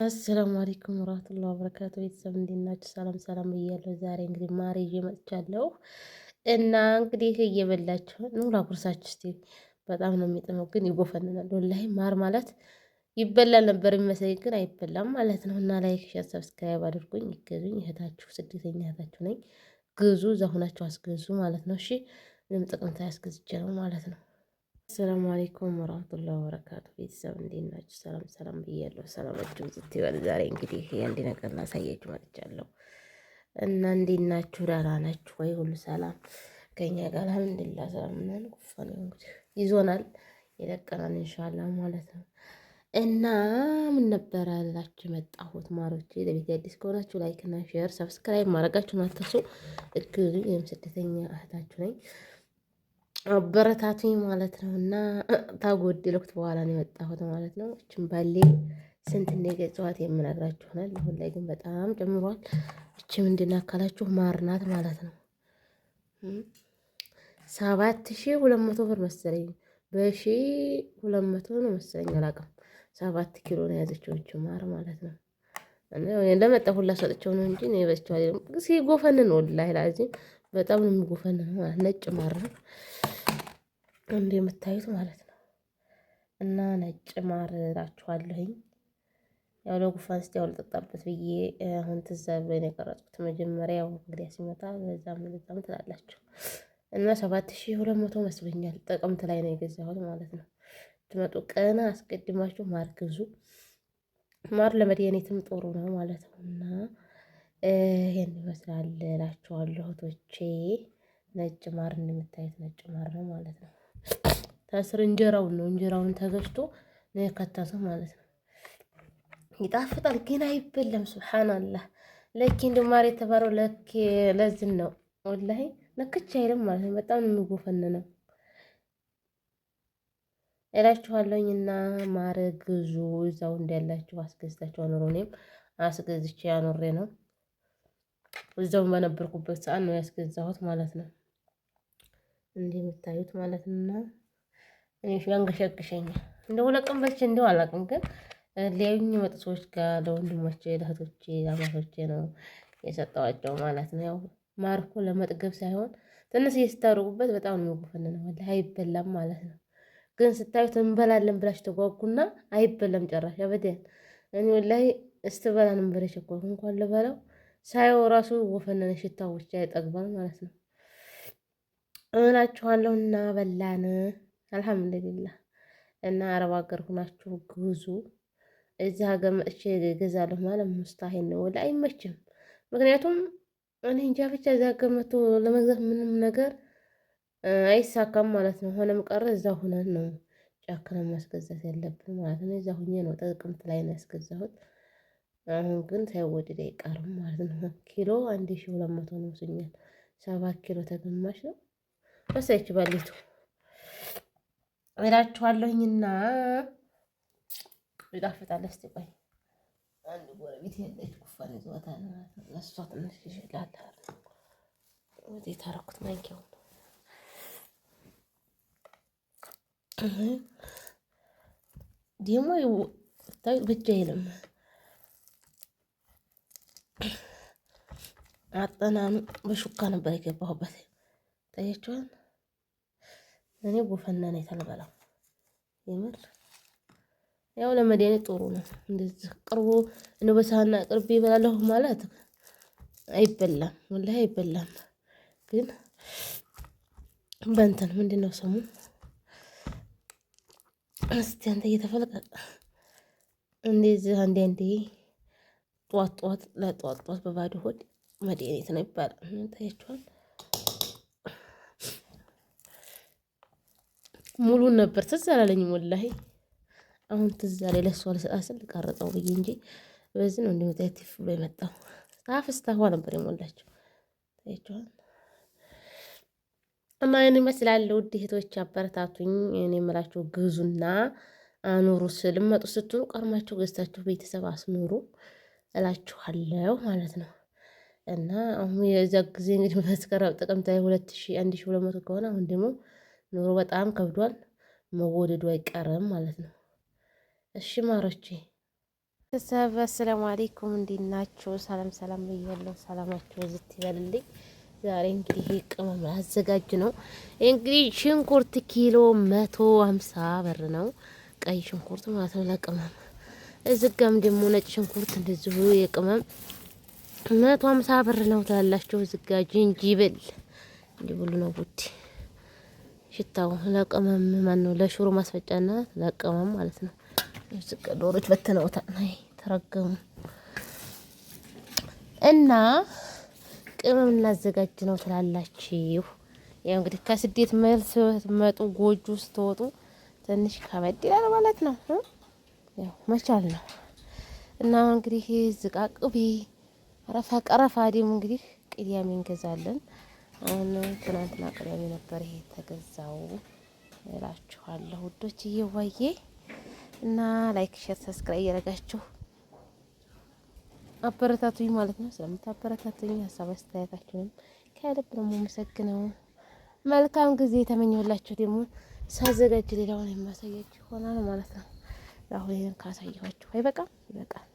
አሰላሙ አለይኩም ወራህመቱላሂ ወበረካቱ። ቤተሰብ እንዴት ናችሁ? ሰላም ሰላም ብያለሁ። ዛሬ እንግዲህ ማር ይዤ መጥቻለሁ እና እንግዲህ እየበላችሁ ነው። ላጉርሳችሁ እስቲ። በጣም ነው የሚጥመው ግን ይጎፈንናል። ወላሂ ማር ማለት ይበላል ነበር የሚመስለኝ ግን አይበላም ማለት ነው። እና ላይክ፣ ሼር፣ ሰብስክራይብ አድርጉኝ፣ ይገዙኝ። እህታችሁ ስደተኛ እህታችሁ ነኝ። ግዙ፣ እዛ ሆናችሁ አስገዙ ማለት ነው። እሺ ምንም ጥቅምት አያስገዝቼ ነው ማለት ነው። አሰላሙ አለይኩም ወራህመቱላሂ ወበረካቱ። ቤተሰብ እንዴት ናችሁ? ሰላም ሰላም ብያለሁ። ሰላማችሁ ዝት ይበል። ዛሬ እንግዲህ አንድ ነገር ላሳያችሁ መጥቻለሁ እና እንዴት ናችሁ? ደህና ናችሁ ወይ? ሁሉ ሰላም ከኛ ጋር አልሐምዱሊላህ ሰላም ነን። ጉፋን እንግዲህ ይዞናል የለቀናል ኢንሻአላህ ማለት ነው። እና ምን ነበር አላችሁ የመጣሁት ማሮቼ። ለቤት አዲስ ከሆናችሁ ላይክ እና ሼር ሰብስክራይብ ማድረጋችሁን አትርሱ። እግዙ። ወይም ስደተኛ እህታችሁ ነኝ አበረታቱኝ ማለት ነው። እና ታጎደልኩት በኋላ ነው የመጣሁት ማለት ነው። እችን ባሌ ስንት እንደገዛኋት የምነግራችሁ ይሆናል። አሁን ላይ ግን በጣም ጨምሯል። እች ምንድን አካላችሁ ማርናት ማለት ነው። 7200 ብር መሰለኝ፣ በ1200 ነው መሰለኝ አላውቅም። 7 ኪሎ ነው የያዘችው እች ማር ማለት ነው። ለመጣ ሁላ ሰጥቼው ነው እንጂ ነው የበስቸው አይደለም። ሲጎፈንን ወላሂ ላዚም በጣም ነው የሚጎፈንን። ነጭ ማር ነው እንደምታዩት ማለት ነው። እና ነጭ ማር እላችኋለሁኝ። ያው ለጉፋን እስቲ ልጠጣበት ብዬ አሁን ትዝ ብሎኝ ነው የቀረጽኩት። መጀመሪያ ያው እንግዲህ ሲመጣ በዛም ትላላችሁ እና 7200 መስሎኛል። ጥቅምት ላይ ነው የገዛሁት ማለት ነው። ትመጡ ቀና አስቀድማችሁ ማር ግዙ። ማር ለመድኃኒትም ጥሩ ነው ማለት ነው። እና ይሄን ይመስላል እላችኋለሁ እህቶቼ። ነጭ ማር እንደምታዩት ነጭ ማር ነው ማለት ነው። ታስር እንጀራውን ተገዝቶ ነው የከተተው ማለት ነው። ይጣፍጣል ግን አይበላም። ሱብሃንአላህ ለኪ እንደ ማር የተባለው ለኪ ለዝን ነው ወላሂ ነክቼ አይልም ማለት ነው። በጣም ነው የሚጎፈነነው እላችኋለሁኝ። እና ማር ግዙ። እዛው እንዳላችሁ አስገዝታችሁ አኑሩ። እኔም አስገዝቼ አኑሬ ነው እዛው በነበርኩበት ሰዓት ነው ያስገዛሁት ማለት ነው። እንደምታዩት ማለት ነው። እኔ ያንገሸግሸኛል እንደው ለቀን በልቼ እንደው አላውቅም ግን ሊያዩኝ የመጡ ሰዎች ጋር ለወንድሞቼ፣ ለእህቶቼ፣ ለአማቶቼ ነው የሰጠኋቸው ማለት ነው። ያው ማር እኮ ለመጥገብ ሳይሆን ትንሽ ስታደርጉበት በጣም ነው የሚጎፈንነው። ወላሂ አይበላም ማለት ነው። ግን ስታዩት እንበላለን ብላችሁ ተጓጉና አይበላም ጨራሽ አበደን። እኔ ወላሂ እስትበላ ነበር የቸኮልኩ እንኳን ልበላው ሳየው ራሱ ወፈነነ። ሽታው ብቻ ያጠግባል ማለት ነው እላችኋለሁ። እና በላን አልሐምዱሊላህ። እና አረብ ሀገር ሁናችሁ ግዙ። እዚህ ሀገር መጥቼ እገዛለሁ ማለት ሙስታሂል ነው፣ ወላሂ አይመችም። ምክንያቱም እኔ እንጃ ብቻ እዚህ ሀገር መጥቶ ለመግዛት ምንም ነገር አይሳካም ማለት ነው። ሆነም ቀረ እዛ ሁነን ነው ጨክነን ማስገዛት ያለብን ማለት ነው። እዛ ሁኜ ነው ጥቅምት ላይ ነው ያስገዛሁት። አሁን ግን ሳይወደድ አይቀርም ማለት ነው። ኪሎ 1200 ነው ስኛል። 7 ኪሎ ተገማሽ ነው ወሰች ባሊቱ እላችኋለሁኝና ይጣፍጣል። እስቲ ቆይ አንድ ጎረቤት የለች ጉፋን ይዟታል ማለት ነው። ለእሷ ትንሽ ይችላል ወዴት ታረኩት ማንኪያው ደግሞ ብቻ የለም አጠናኑ በሹካ ነበር የገባሁበት። ታያችኋል። እኔ ጎፈና ነው የተልበላው የምር ያው ለመድኃኒት ጥሩ ነው። እንደዚህ ቅርቡ እንበሳና ቅርብ ይበላለሁ ማለት አይበላም፣ ወላሂ አይበላም። ግን በእንትን ምንድነው ስሙ እስቲ አንተ እየተፈለቀ እንደዚህ አንዴ ጧት ለጧት በባዶ ሆድ መድኃኒት ነው ይባላል። ታያችኋል። ሙሉን ነበር ትዝ አላለኝም ወላሂ። አሁን ትዝ አለኝ ለእሷ ልሰጣት ስል ቀረጸው ብዬ እንጂ በዚህ ነው እንደምታዩት ቲፍ ብሎ የመጣው። ታፍስታዋ ነበር የሞላቸው። ታያችኋል። እና እኔ ይመስላል ውድ እህቶች አበረታቱኝ። እኔ የምላችሁ ግዙና አኑሩ። ስልመጡ ስትሉ ቀርማችሁ ገዝታችሁ ቤተሰብ አስኑሩ እላችኋለሁ ማለት ነው። እና አሁን የዛ ጊዜ እንግዲህ መስከረም ጥቅምት ላይ 1200 ከሆነ አሁን ደግሞ ኑሮ በጣም ከብዷል። መወደዱ አይቀርም ማለት ነው። እሺ ማሮቼ ቤተሰብ አሰላሙ አለይኩም እንዴት ናችሁ? ሰላም ሰላም ብያለሁ። ሰላማችሁ ዝት ይበልልኝ። ዛሬ እንግዲህ ቅመም አዘጋጅ ነው። እንግዲህ ሽንኩርት ኪሎ 150 ብር ነው። ቀይ ሽንኩርት ማለት ነው ለቅመም። እዚህ ጋም ደግሞ ነጭ ሽንኩርት እንደዚሁ የቅመም 150 ብር ነው ትላላችሁ። እዚህ ጋ ጅንጅብል እንዲብሉ ነው ጉዲ ሽታው ለቅመም ማን ነው ለሽሮ ማስፈጫና ለቅመም ማለት ነው። ዶሮች በትነውታል ተረገሙ እና ቅመም እናዘጋጅ ነው ትላላችሁ። ያው እንግዲህ ከስደት መልስ መጡ ጎጆ ስትወጡ ትንሽ ከበድ ይላል ማለት ነው። ያው መቻል ነው እና እንግዲህ ዝቃቅቤ አረፋ ቀረፋ ደግሞ እንግዲህ ቅያሜ እንገዛለን። አሁን ትናንትና ቅያሜ ነበር ይሄ ተገዛው እላችኋለሁ ውዶች እየዋዬ እና ላይክ ሼር ሰብስክራይብ እያደረጋችሁ አበረታቱኝ ማለት ነው። ስለምታበረታቱኝ ሀሳብ አስተያየታችሁንም ከልብ ነው የማመሰግነው። መልካም ጊዜ የተመኘሁላችሁ። ደግሞ ሳዘጋጅ ሌላውን የማሳያችሁ ይሆናል ማለት ነው። አሁን ይሄን ካሳየኋችሁ አይበቃም? ይበቃል።